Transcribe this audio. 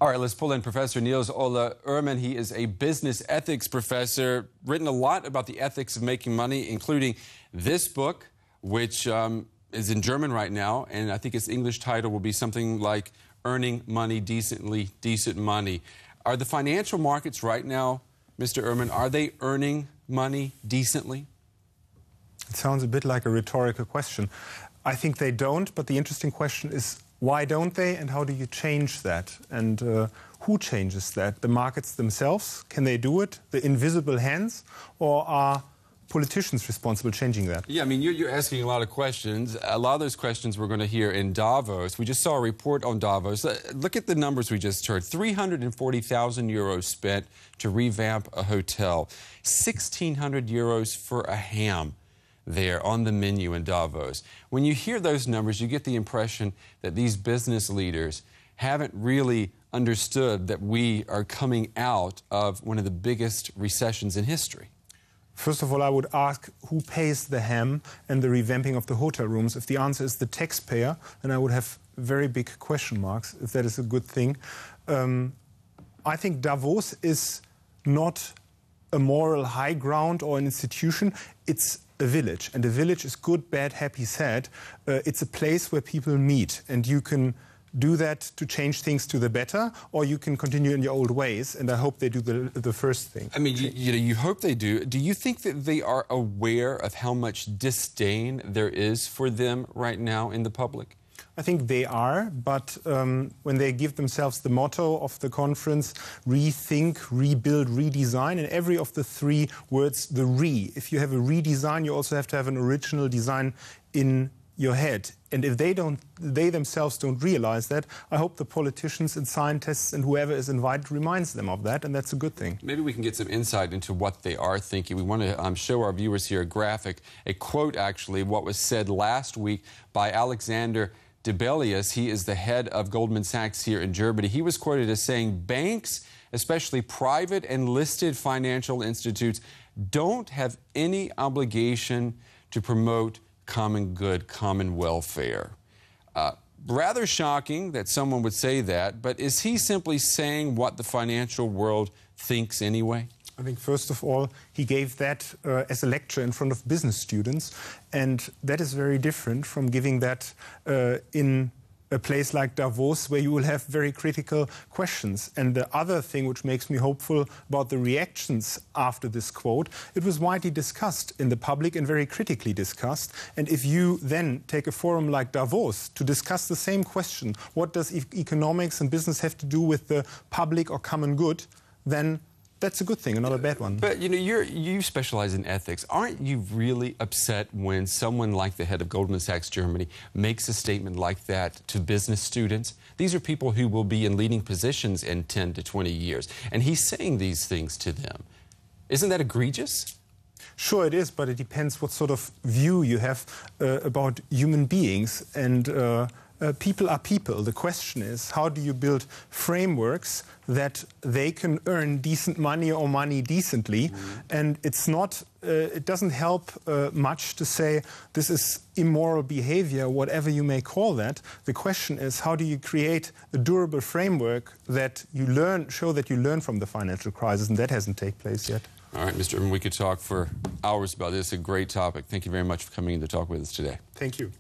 All right, let's pull in Professor Nils Ole Oermann. He is a business ethics professor, written a lot about the ethics of making money, including this book, which is in German right now, and I think its English title will be something like Earning Money Decently, Decent Money. Are the financial markets right now, Mr. Oermann, are they earning money decently? It sounds a bit like a rhetorical question. I think they don't, but the interesting question is, why don't they, and how do you change that? And who changes that? The markets themselves? Can they do it? The invisible hands? Or are politicians responsible for changing that? Yeah, I mean, you're asking a lot of questions. A lot of those questions we're going to hear in Davos. We just saw a report on Davos. Look at the numbers we just heard. 340,000 euros spent to revamp a hotel. 1,600 euros for a ham there on the menu in Davos. When you hear those numbers, you get the impression that these business leaders haven't really understood that we are coming out of one of the biggest recessions in history. First of all, I would ask who pays the ham and the revamping of the hotel rooms. If the answer is the taxpayer, then I would have very big question marks if that is a good thing. I think Davos is not a moral high ground or an institution. It's a village, and a village is good, bad, happy, sad. It's a place where people meet, and you can do that to change things to the better, or you can continue in your old ways, and I hope they do the first thing. I mean, you hope they do. Do you think that they are aware of how much disdain there is for them right now in the public? I think they are, but when they give themselves the motto of the conference, rethink, rebuild, redesign, and every of the three words, the re. If you have a redesign, you also have to have an original design in your head. And if they themselves don't realize that, I hope the politicians and scientists and whoever is invited reminds them of that, and that's a good thing. Maybe we can get some insight into what they are thinking. We want to show our viewers here a graphic, a quote actually, what was said last week by Alexander Debelius. He is the head of Goldman Sachs here in Germany. He was quoted as saying, banks, especially private and listed financial institutes, don't have any obligation to promote common good, common welfare. Rather shocking that someone would say that, but is he simply saying what the financial world thinks anyway? I think, first of all, he gave that as a lecture in front of business students, and that is very different from giving that in a place like Davos, where you will have very critical questions. And the other thing which makes me hopeful about the reactions after this quote, it was widely discussed in the public and very critically discussed. And if you then take a forum like Davos to discuss the same question, what does economics and business have to do with the public or common good, then that's a good thing, not a bad one. But, you know, you specialize in ethics. Aren't you really upset when someone like the head of Goldman Sachs Germany makes a statement like that to business students? These are people who will be in leading positions in 10 to 20 years, and he's saying these things to them. Isn't that egregious? Sure it is, but it depends what sort of view you have about human beings. And people are people. The question is, how do you build frameworks that they can earn decent money or money decently? And it's not, it doesn't help much to say this is immoral behavior, whatever you may call that. The question is, how do you create a durable framework that you learn, show that you learn from the financial crisis, and that hasn't taken place yet. All right, Mr. Oermann, we could talk for hours about this. A great topic. Thank you very much for coming in to talk with us today. Thank you.